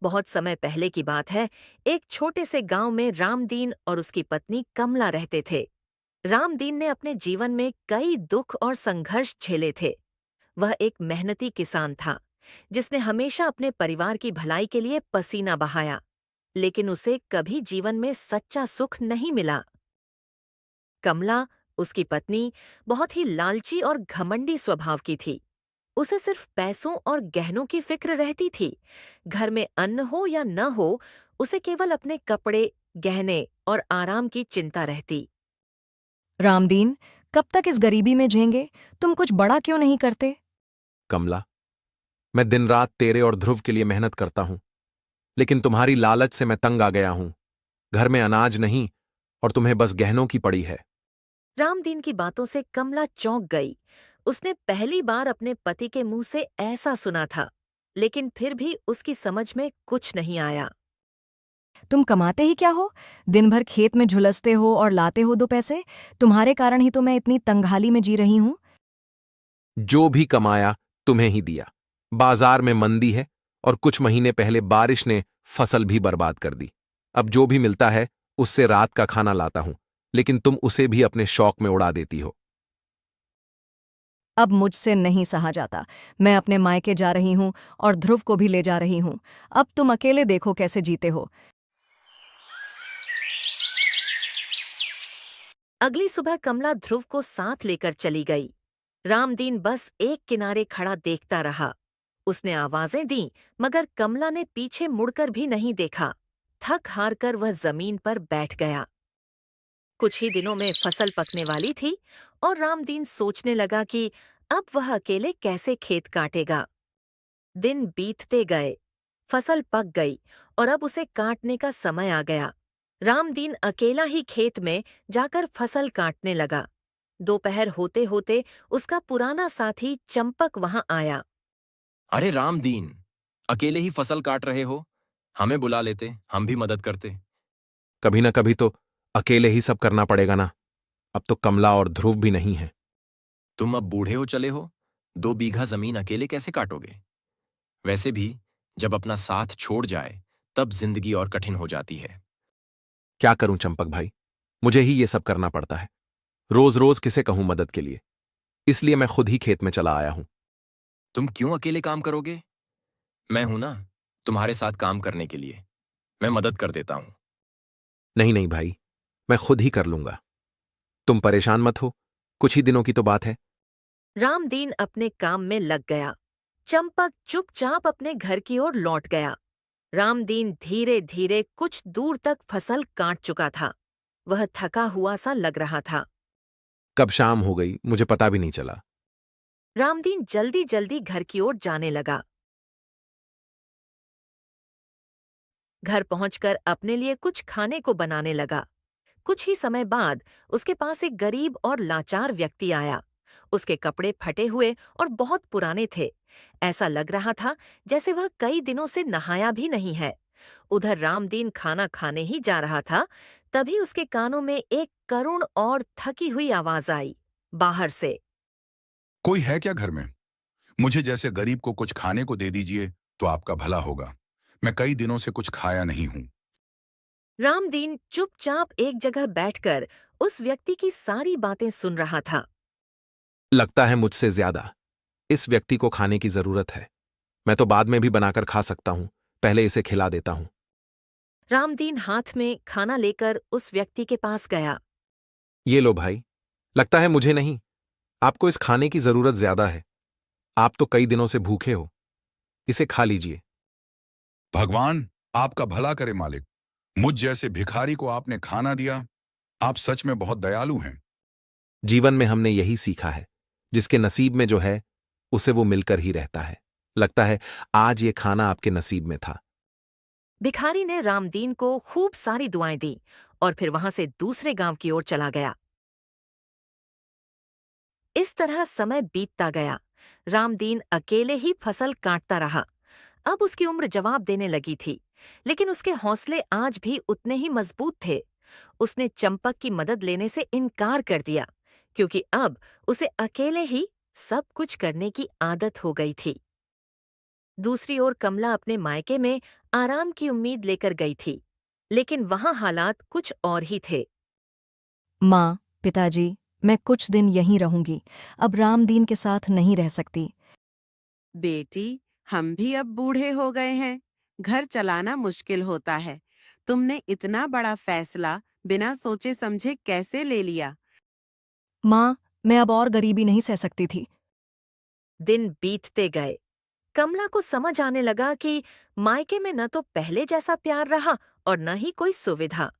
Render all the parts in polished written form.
बहुत समय पहले की बात है। एक छोटे से गांव में रामदीन और उसकी पत्नी कमला रहते थे। रामदीन ने अपने जीवन में कई दुख और संघर्ष झेले थे। वह एक मेहनती किसान था, जिसने हमेशा अपने परिवार की भलाई के लिए पसीना बहाया, लेकिन उसे कभी जीवन में सच्चा सुख नहीं मिला। कमला, उसकी पत्नी, बहुत ही लालची और घमंडी स्वभाव की थी। उसे सिर्फ पैसों और गहनों की फिक्र रहती थी। घर में अन्न हो या न हो, उसे केवल अपने कपड़े, गहने और आराम की चिंता रहती। रामदीन, कब तक इस गरीबी में झेंगे? तुम कुछ बड़ा क्यों नहीं करते? कमला, मैं दिन रात तेरे और ध्रुव के लिए मेहनत करता हूं, लेकिन तुम्हारी लालच से मैं तंग आ गया हूं। घर में अनाज नहीं और तुम्हें बस गहनों की पड़ी है। रामदीन की बातों से कमला चौंक गई। उसने पहली बार अपने पति के मुंह से ऐसा सुना था, लेकिन फिर भी उसकी समझ में कुछ नहीं आया। तुम कमाते ही क्या हो? दिन भर खेत में झुलसते हो और लाते हो दो पैसे। तुम्हारे कारण ही तो मैं इतनी तंगहाली में जी रही हूं। जो भी कमाया तुम्हें ही दिया। बाजार में मंदी है और कुछ महीने पहले बारिश ने फसल भी बर्बाद कर दी। अब जो भी मिलता है उससे रात का खाना लाता हूं, लेकिन तुम उसे भी अपने शौक में उड़ा देती हो। अब मुझसे नहीं सहा जाता। मैं अपने मायके जा रही हूं और ध्रुव को भी ले जा रही हूं। अब तुम अकेले देखो कैसे जीते हो। अगली सुबह कमला ध्रुव को साथ लेकर चली गई। रामदीन बस एक किनारे खड़ा देखता रहा। उसने आवाजें दी, मगर कमला ने पीछे मुड़कर भी नहीं देखा। थक हार कर वह जमीन पर बैठ गया। कुछ ही दिनों में फसल पकने वाली थी और रामदीन सोचने लगा कि अब वह अकेले कैसे खेत काटेगा। दिन बीतते गए, फसल पक गई और अब उसे काटने का समय आ गया। रामदीन अकेला ही खेत में जाकर फसल काटने लगा। दोपहर होते होते उसका पुराना साथी चंपक वहां आया। अरे रामदीन, अकेले ही फसल काट रहे हो? हमें बुला लेते, हम भी मदद करते। कभी ना कभी तो अकेले ही सब करना पड़ेगा ना। अब तो कमला और ध्रुव भी नहीं है। तुम अब बूढ़े हो चले हो, 2 बीघा जमीन अकेले कैसे काटोगे? वैसे भी जब अपना साथ छोड़ जाए तब जिंदगी और कठिन हो जाती है। क्या करूं चंपक भाई, मुझे ही ये सब करना पड़ता है। रोज रोज किसे कहूं मदद के लिए, इसलिए मैं खुद ही खेत में चला आया हूं। तुम क्यों अकेले काम करोगे? मैं हूं ना, तुम्हारे साथ काम करने के लिए। मैं मदद कर देता हूं। नहीं नहीं भाई, मैं खुद ही कर लूंगा। तुम परेशान मत हो, कुछ ही दिनों की तो बात है। रामदीन अपने काम में लग गया। चंपक चुपचाप अपने घर की ओर लौट गया। रामदीन धीरे धीरे कुछ दूर तक फसल काट चुका था। वह थका हुआ सा लग रहा था। कब शाम हो गई मुझे पता भी नहीं चला। रामदीन जल्दी जल्दी घर की ओर जाने लगा। घर पहुंचकर अपने लिए कुछ खाने को बनाने लगा। कुछ ही समय बाद उसके पास एक गरीब और लाचार व्यक्ति आया। उसके कपड़े फटे हुए और बहुत पुराने थे। ऐसा लग रहा था जैसे वह कई दिनों से नहाया भी नहीं है। उधर रामदीन खाना खाने ही जा रहा था, तभी उसके कानों में एक करुण और थकी हुई आवाज आई, बाहर से। कोई है क्या घर में? मुझे जैसे गरीब को कुछ खाने को दे दीजिए तो आपका भला होगा। मैं कई दिनों से कुछ खाया नहीं हूं। रामदीन चुपचाप एक जगह बैठकर उस व्यक्ति की सारी बातें सुन रहा था। लगता है मुझसे ज्यादा इस व्यक्ति को खाने की जरूरत है। मैं तो बाद में भी बनाकर खा सकता हूं, पहले इसे खिला देता हूं। रामदीन हाथ में खाना लेकर उस व्यक्ति के पास गया। ये लो भाई, लगता है मुझे नहीं, आपको इस खाने की जरूरत ज्यादा है। आप तो कई दिनों से भूखे हो, इसे खा लीजिए। भगवान आपका भला करे मालिक। मुझ जैसे भिखारी को आपने खाना दिया। आप सच में बहुत दयालु हैं। जीवन में हमने यही सीखा है, जिसके नसीब में जो है उसे वो मिलकर ही रहता है। लगता है आज ये खाना आपके नसीब में था। भिखारी ने रामदीन को खूब सारी दुआएं दी और फिर वहां से दूसरे गांव की ओर चला गया। इस तरह समय बीतता गया। रामदीन अकेले ही फसल काटता रहा। अब उसकी उम्र जवाब देने लगी थी, लेकिन उसके हौसले आज भी उतने ही मजबूत थे। उसने चंपक की मदद लेने से इनकार कर दिया, क्योंकि अब उसे अकेले ही सब कुछ करने की आदत हो गई थी। दूसरी ओर कमला अपने मायके में आराम की उम्मीद लेकर गई थी, लेकिन वहां हालात कुछ और ही थे। माँ, पिताजी, मैं कुछ दिन यहीं रहूंगी। अब रामदीन के साथ नहीं रह सकती। बेटी, हम भी अब बूढ़े हो गए हैं। घर चलाना मुश्किल होता है। तुमने इतना बड़ा फैसला बिना सोचे समझे कैसे ले लिया? माँ, मैं अब और गरीबी नहीं सह सकती थी। दिन बीतते गए। कमला को समझ आने लगा कि मायके में न तो पहले जैसा प्यार रहा और न ही कोई सुविधा।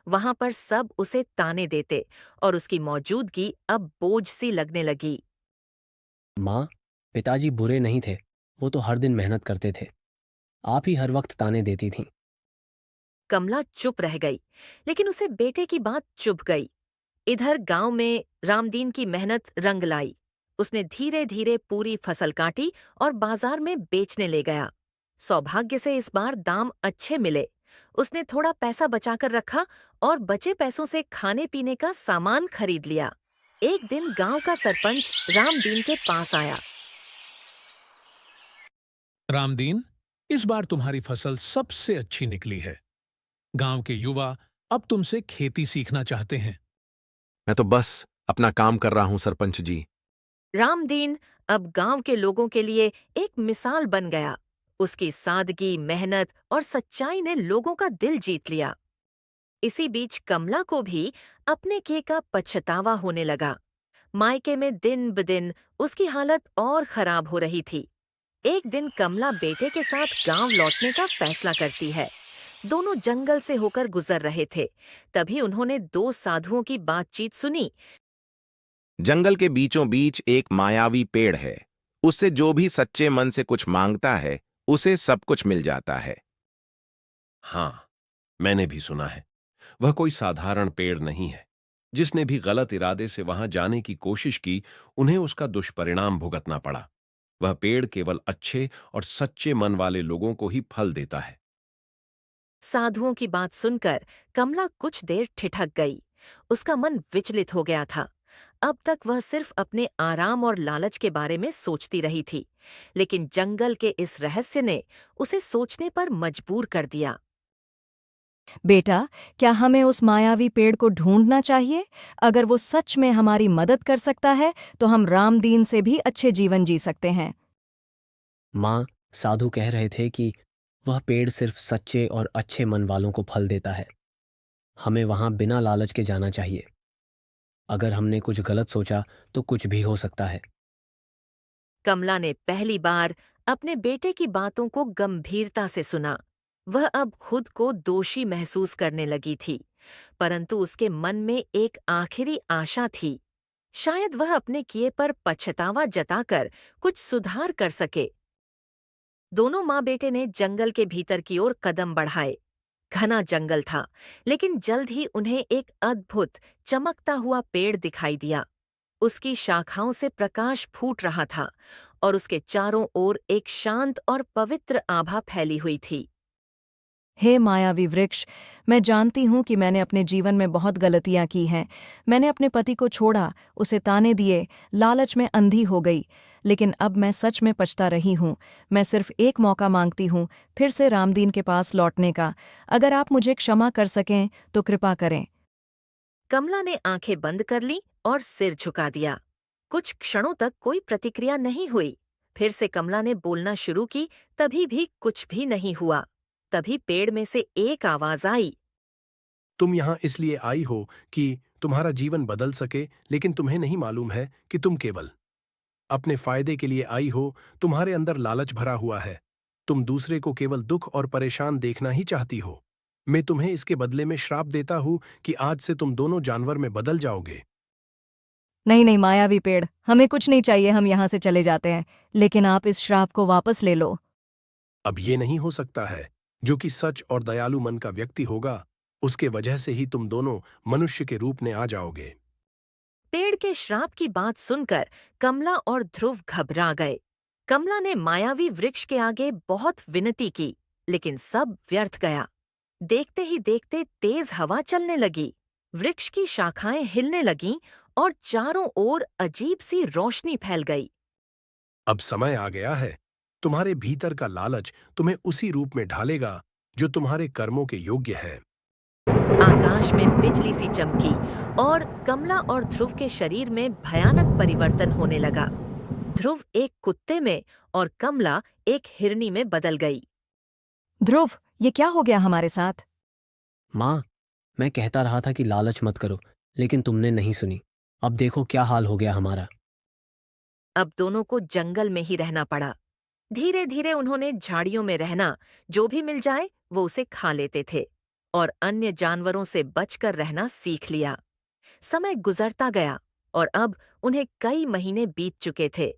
वहां पर सब उसे ताने देते और उसकी मौजूदगी अब बोझ सी लगने लगी। माँ, पिताजी बुरे नहीं थे। वो तो हर दिन मेहनत करते थे। आप ही हर वक्त ताने देती थीं। कमला चुप रह गई, लेकिन उसे बेटे की बात चुभ गई। इधर गांव में रामदीन की मेहनत रंग लाई। उसने धीरे धीरे पूरी फसल काटी और बाजार में बेचने ले गया। सौभाग्य से इस बार दाम अच्छे मिले। उसने थोड़ा पैसा बचाकर रखा और बचे पैसों से खाने पीने का सामान खरीद लिया। एक दिन गांव का सरपंच रामदीन के पास आया। रामदीन, इस बार तुम्हारी फसल सबसे अच्छी निकली है। गांव के युवा अब तुमसे खेती सीखना चाहते हैं। मैं तो बस अपना काम कर रहा हूं सरपंच जी। रामदीन अब गांव के लोगों के लिए एक मिसाल बन गया। उसकी सादगी, मेहनत और सच्चाई ने लोगों का दिल जीत लिया। इसी बीच कमला को भी अपने किए का पछतावा होने लगा। मायके में दिन ब दिन उसकी हालत और खराब हो रही थी। एक दिन कमला बेटे के साथ गांव लौटने का फैसला करती है। दोनों जंगल से होकर गुजर रहे थे। तभी उन्होंने दो साधुओं की बातचीत सुनी। जंगल के बीचों बीच एक मायावी पेड़ है। उससे जो भी सच्चे मन से कुछ मांगता है, उसे सब कुछ मिल जाता है। हाँ, मैंने भी सुना है। वह कोई साधारण पेड़ नहीं है। जिसने भी गलत इरादे से वहां जाने की कोशिश की, उन्हें उसका दुष्परिणाम भुगतना पड़ा। वह पेड़ केवल अच्छे और सच्चे मन वाले लोगों को ही फल देता है। साधुओं की बात सुनकर कमला कुछ देर ठिठक गई। उसका मन विचलित हो गया था। अब तक वह सिर्फ अपने आराम और लालच के बारे में सोचती रही थी, लेकिन जंगल के इस रहस्य ने उसे सोचने पर मजबूर कर दिया। बेटा, क्या हमें उस मायावी पेड़ को ढूंढना चाहिए? अगर वो सच में हमारी मदद कर सकता है, तो हम रामदीन से भी अच्छे जीवन जी सकते हैं। माँ, साधु कह रहे थे कि वह पेड़ सिर्फ सच्चे और अच्छे मन वालों को फल देता है। हमें वहां बिना लालच के जाना चाहिए। अगर हमने कुछ गलत सोचा तो कुछ भी हो सकता है। कमला ने पहली बार अपने बेटे की बातों को गंभीरता से सुना। वह अब खुद को दोषी महसूस करने लगी थी, परंतु उसके मन में एक आखिरी आशा थी। शायद वह अपने किए पर पछतावा जताकर कुछ सुधार कर सके। दोनों माँ बेटे ने जंगल के भीतर की ओर कदम बढ़ाए। घना जंगल था, लेकिन जल्द ही उन्हें एक अद्भुत चमकता हुआ पेड़ दिखाई दिया। उसकी शाखाओं से प्रकाश फूट रहा था और उसके चारों ओर एक शांत और पवित्र आभा फैली हुई थी। हे मायावी वृक्ष, मैं जानती हूँ कि मैंने अपने जीवन में बहुत गलतियाँ की हैं। मैंने अपने पति को छोड़ा, उसे ताने दिए, लालच में अंधी हो गई। लेकिन अब मैं सच में पछता रही हूँ। मैं सिर्फ एक मौका मांगती हूँ, फिर से रामदीन के पास लौटने का। अगर आप मुझे क्षमा कर सकें तो कृपा करें। कमला ने आंखें बंद कर लीं और सिर झुका दिया। कुछ क्षणों तक कोई प्रतिक्रिया नहीं हुई। फिर से कमला ने बोलना शुरू की, तभी भी कुछ भी नहीं हुआ। तभी पेड़ में से एक आवाज आई। तुम यहाँ इसलिए आई हो कि तुम्हारा जीवन बदल सके, लेकिन तुम्हें नहीं मालूम है कि तुम केवल अपने फायदे के लिए आई हो। तुम्हारे अंदर लालच भरा हुआ है। तुम दूसरे को केवल दुख और परेशान देखना ही चाहती हो। मैं तुम्हें इसके बदले में श्राप देता हूँ कि आज से तुम दोनों जानवर में बदल जाओगे। नहीं नहीं मायावी पेड़, हमें कुछ नहीं चाहिए, हम यहाँ से चले जाते हैं। लेकिन आप इस श्राप को वापस ले लो। अब ये नहीं हो सकता है। जो कि सच और दयालु मन का व्यक्ति होगा, उसके वजह से ही तुम दोनों मनुष्य के रूप में आ जाओगे। पेड़ के श्राप की बात सुनकर कमला और ध्रुव घबरा गए। कमला ने मायावी वृक्ष के आगे बहुत विनती की, लेकिन सब व्यर्थ गया। देखते ही देखते तेज हवा चलने लगी। वृक्ष की शाखाएं हिलने लगीं और चारों ओर अजीब सी रोशनी फैल गई। अब समय आ गया है। तुम्हारे भीतर का लालच तुम्हें उसी रूप में ढालेगा जो तुम्हारे कर्मों के योग्य है। आकाश में बिजली सी चमकी और कमला और ध्रुव के शरीर में भयानक परिवर्तन होने लगा। ध्रुव एक कुत्ते में और कमला एक हिरनी में बदल गई। ध्रुव, ये क्या हो गया हमारे साथ? माँ, मैं कहता रहा था कि लालच मत करो, लेकिन तुमने नहीं सुनी। अब देखो क्या हाल हो गया हमारा। अब दोनों को जंगल में ही रहना पड़ा। धीरे धीरे उन्होंने झाड़ियों में रहना, जो भी मिल जाए वो उसे खा लेते थे और अन्य जानवरों से बचकर रहना सीख लिया। समय गुजरता गया और अब उन्हें कई महीने बीत चुके थे।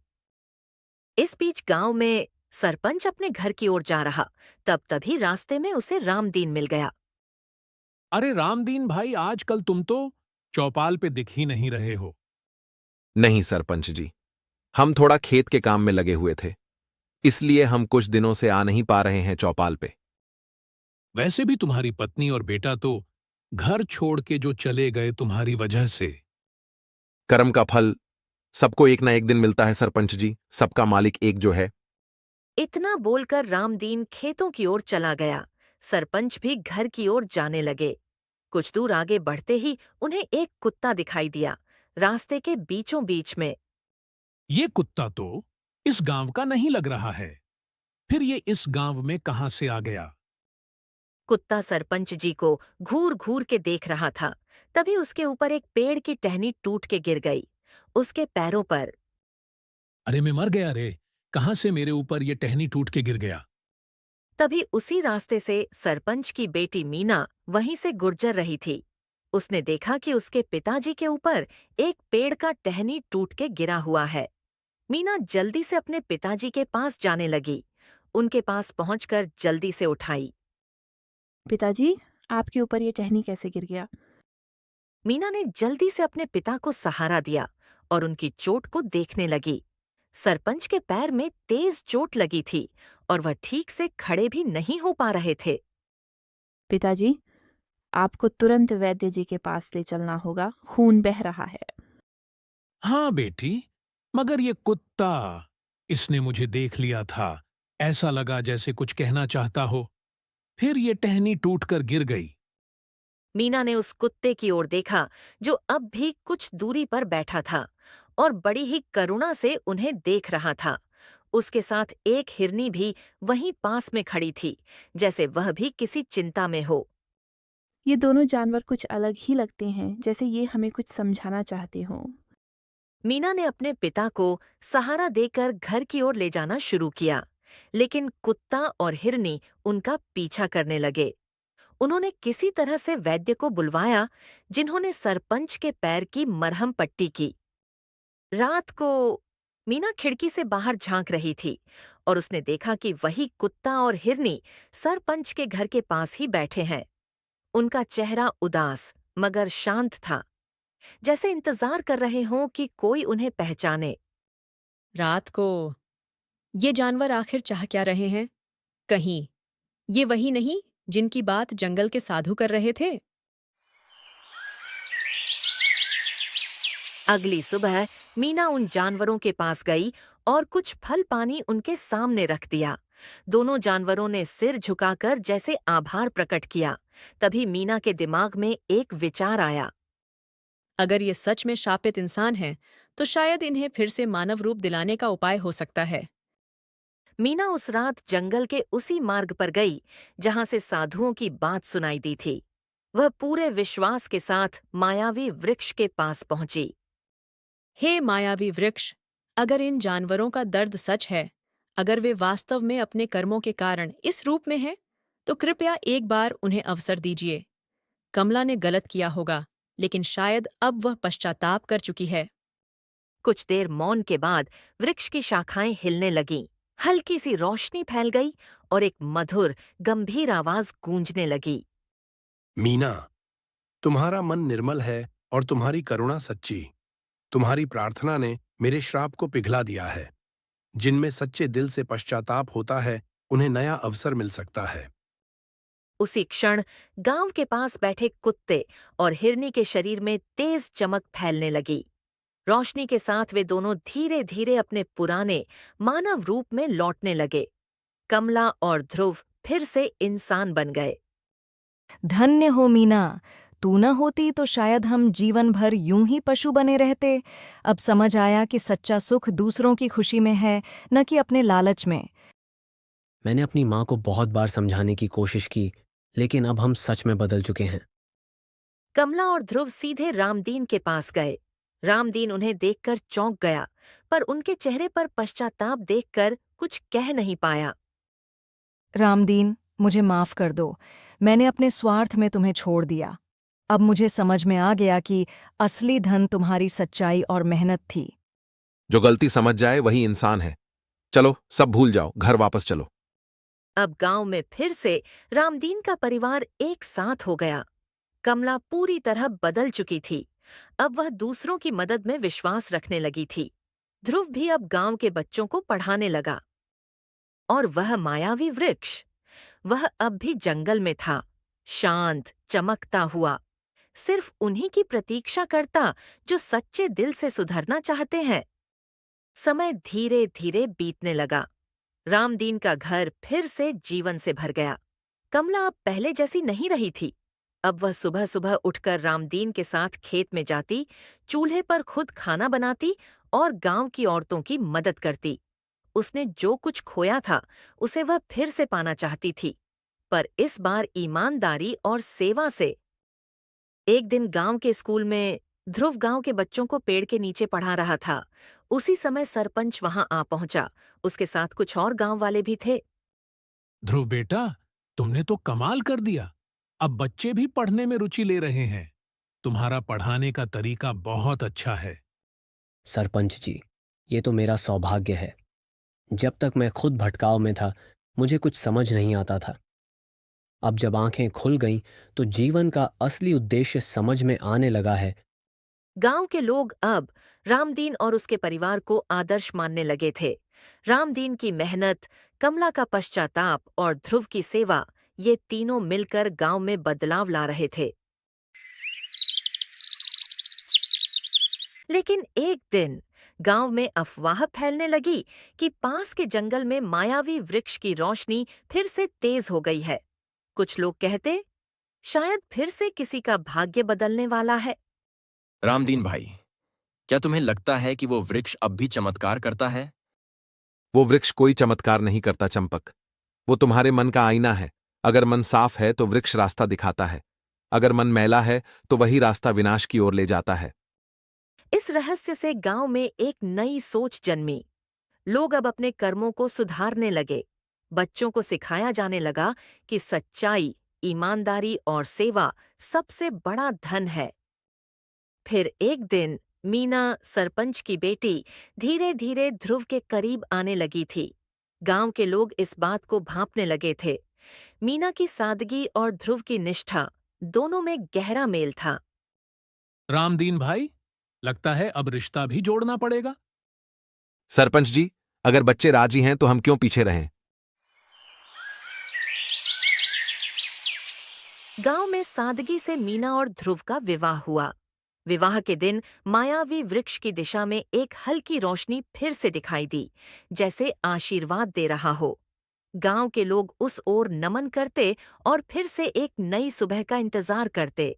इस बीच गांव में सरपंच अपने घर की ओर जा रहा, तभी रास्ते में उसे रामदीन मिल गया। अरे रामदीन भाई, आजकल तुम तो चौपाल पे दिख ही नहीं रहे हो। नहीं सरपंच जी, हम थोड़ा खेत के काम में लगे हुए थे, इसलिए हम कुछ दिनों से आ नहीं पा रहे हैं चौपाल पे। वैसे भी तुम्हारी पत्नी और बेटा तो घर छोड़ के जो चले गए तुम्हारी वजह से। कर्म का फल सबको एक ना एक दिन मिलता है सरपंच जी, सबका मालिक एक जो है। इतना बोलकर रामदीन खेतों की ओर चला गया। सरपंच भी घर की ओर जाने लगे। कुछ दूर आगे बढ़ते ही उन्हें एक कुत्ता दिखाई दिया, रास्ते के बीचों बीच में। ये कुत्ता तो इस गांव का नहीं लग रहा है, फिर ये इस गांव में कहां से आ गया? कुत्ता सरपंच जी को घूर घूर के देख रहा था। तभी उसके ऊपर एक पेड़ की टहनी टूट के गिर गई, उसके पैरों पर। अरे मैं मर गया रे, कहां से मेरे ऊपर ये टहनी टूट के गिर गया? तभी उसी रास्ते से सरपंच की बेटी मीना वहीं से गुजर रही थी। उसने देखा कि उसके पिताजी के ऊपर एक पेड़ का टहनी टूट के गिरा हुआ है। मीना जल्दी से अपने पिताजी के पास जाने लगी। उनके पास पहुंचकर जल्दी से उठाई। पिताजी, आपके ऊपर ये टहनी कैसे गिर गया? मीना ने जल्दी से अपने पिता को सहारा दिया और उनकी चोट को देखने लगी। सरपंच के पैर में तेज चोट लगी थी और वह ठीक से खड़े भी नहीं हो पा रहे थे। पिताजी, आपको तुरंत वैद्य जी के पास ले चलना होगा, खून बह रहा है। हाँ बेटी, मगर ये कुत्ता, इसने मुझे देख लिया था। ऐसा लगा जैसे कुछ कहना चाहता हो, फिर ये टहनी टूटकर गिर गई। मीना ने उस कुत्ते की ओर देखा जो अब भी कुछ दूरी पर बैठा था और बड़ी ही करुणा से उन्हें देख रहा था। उसके साथ एक हिरनी भी वहीं पास में खड़ी थी, जैसे वह भी किसी चिंता में हो। ये दोनों जानवर कुछ अलग ही लगते हैं, जैसे ये हमें कुछ समझाना चाहते हों। मीना ने अपने पिता को सहारा देकर घर की ओर ले जाना शुरू किया, लेकिन कुत्ता और हिरनी उनका पीछा करने लगे। उन्होंने किसी तरह से वैद्य को बुलवाया, जिन्होंने सरपंच के पैर की मरहम पट्टी की। रात को मीना खिड़की से बाहर झांक रही थी और उसने देखा कि वही कुत्ता और हिरनी सरपंच के घर के पास ही बैठे हैं। उनका चेहरा उदास मगर शांत था, जैसे इंतजार कर रहे हों कि कोई उन्हें पहचाने। रात को ये जानवर आखिर चाह क्या रहे हैं? कहीं ये वही नहीं जिनकी बात जंगल के साधु कर रहे थे? अगली सुबह मीना उन जानवरों के पास गई और कुछ फल पानी उनके सामने रख दिया। दोनों जानवरों ने सिर झुकाकर जैसे आभार प्रकट किया। तभी मीना के दिमाग में एक विचार आया। अगर ये सच में शापित इंसान हैं, तो शायद इन्हें फिर से मानव रूप दिलाने का उपाय हो सकता है। मीना उस रात जंगल के उसी मार्ग पर गई जहां से साधुओं की बात सुनाई दी थी। वह पूरे विश्वास के साथ मायावी वृक्ष के पास पहुंची। हे मायावी वृक्ष, अगर इन जानवरों का दर्द सच है, अगर वे वास्तव में अपने कर्मों के कारण इस रूप में हैं, तो कृपया एक बार उन्हें अवसर दीजिए। कमला ने गलत किया होगा, लेकिन शायद अब वह पश्चाताप कर चुकी है। कुछ देर मौन के बाद वृक्ष की शाखाएं हिलने लगीं। हल्की सी रोशनी फैल गई और एक मधुर गंभीर आवाज गूंजने लगी। मीना, तुम्हारा मन निर्मल है और तुम्हारी करुणा सच्ची। तुम्हारी प्रार्थना ने मेरे श्राप को पिघला दिया है। जिनमें सच्चे दिल से पश्चाताप होता है, उन्हें नया अवसर मिल सकता है। उसी क्षण गांव के पास बैठे कुत्ते और हिरनी के शरीर में तेज चमक फैलने लगी। रोशनी के साथ वे दोनों धीरे धीरे अपने पुराने मानव रूप में लौटने लगे। कमला और ध्रुव फिर से इंसान बन गए। धन्य हो मीना, तू न होती तो शायद हम जीवन भर यूं ही पशु बने रहते। अब समझ आया कि सच्चा सुख दूसरों की खुशी में है, न कि अपने लालच में। मैंने अपनी माँ को बहुत बार समझाने की कोशिश की, लेकिन अब हम सच में बदल चुके हैं। कमला और ध्रुव सीधे रामदीन के पास गए। रामदीन उन्हें देखकर चौंक गया, पर उनके चेहरे पर पश्चाताप देखकर कुछ कह नहीं पाया। रामदीन, मुझे माफ कर दो। मैंने अपने स्वार्थ में तुम्हें छोड़ दिया। अब मुझे समझ में आ गया कि असली धन तुम्हारी सच्चाई और मेहनत थी। जो गलती समझ जाए वही इंसान है। चलो सब भूल जाओ, घर वापस चलो। अब गांव में फिर से रामदीन का परिवार एक साथ हो गया। कमला पूरी तरह बदल चुकी थी। अब वह दूसरों की मदद में विश्वास रखने लगी थी। ध्रुव भी अब गांव के बच्चों को पढ़ाने लगा। और वह मायावी वृक्ष, वह अब भी जंगल में था, शांत, चमकता हुआ, सिर्फ उन्हीं की प्रतीक्षा करता जो सच्चे दिल से सुधरना चाहते हैं। समय धीरे धीरे बीतने लगा। रामदीन का घर फिर से जीवन से भर गया। कमला अब पहले जैसी नहीं रही थी। अब वह सुबह सुबह उठकर रामदीन के साथ खेत में जाती, चूल्हे पर खुद खाना बनाती और गांव की औरतों की मदद करती। उसने जो कुछ खोया था उसे वह फिर से पाना चाहती थी, पर इस बार ईमानदारी और सेवा से। एक दिन गांव के स्कूल में ध्रुव गांव के बच्चों को पेड़ के नीचे पढ़ा रहा था। उसी समय सरपंच वहां आ पहुंचा। उसके साथ कुछ और गांव वाले भी थे। ध्रुव बेटा, तुमने तो कमाल कर दिया। अब बच्चे भी पढ़ने में रुचि ले रहे हैं। तुम्हारा पढ़ाने का तरीका बहुत अच्छा है। सरपंच जी, ये तो मेरा सौभाग्य है। जब तक मैं खुद भटकाव में था, मुझे कुछ समझ नहीं आता था। अब जब आंखें खुल गईं, तो जीवन का असली उद्देश्य समझ में आने लगा है। गांव के लोग अब रामदीन और उसके परिवार को आदर्श मानने लगे थे। रामदीन की मेहनत, कमला का पश्चाताप और ध्रुव की सेवा, ये तीनों मिलकर गांव में बदलाव ला रहे थे। लेकिन एक दिन गांव में अफवाह फैलने लगी कि पास के जंगल में मायावी वृक्ष की रोशनी फिर से तेज हो गई है। कुछ लोग कहते, शायद फिर से किसी का भाग्य बदलने वाला है। रामदीन भाई, क्या तुम्हें लगता है कि वो वृक्ष अब भी चमत्कार करता है? वो वृक्ष कोई चमत्कार नहीं करता चंपक। वो तुम्हारे मन का आईना है। अगर मन साफ है तो वृक्ष रास्ता दिखाता है। अगर मन मैला है तो वही रास्ता विनाश की ओर ले जाता है। इस रहस्य से गांव में एक नई सोच जन्मी। लोग अब अपने कर्मों को सुधारने लगे। बच्चों को सिखाया जाने लगा कि सच्चाई, ईमानदारी और सेवा सबसे बड़ा धन है। फिर एक दिन मीना, सरपंच की बेटी, धीरे धीरे ध्रुव के करीब आने लगी थी। गांव के लोग इस बात को भांपने लगे थे। मीना की सादगी और ध्रुव की निष्ठा, दोनों में गहरा मेल था। रामदीन भाई, लगता है अब रिश्ता भी जोड़ना पड़ेगा। सरपंच जी, अगर बच्चे राजी हैं तो हम क्यों पीछे रहें? गांव में सादगी से मीना और ध्रुव का विवाह हुआ। विवाह के दिन मायावी वृक्ष की दिशा में एक हल्की रोशनी फिर से दिखाई दी, जैसे आशीर्वाद दे रहा हो। गांव के लोग उस ओर नमन करते और फिर से एक नई सुबह का इंतजार करते।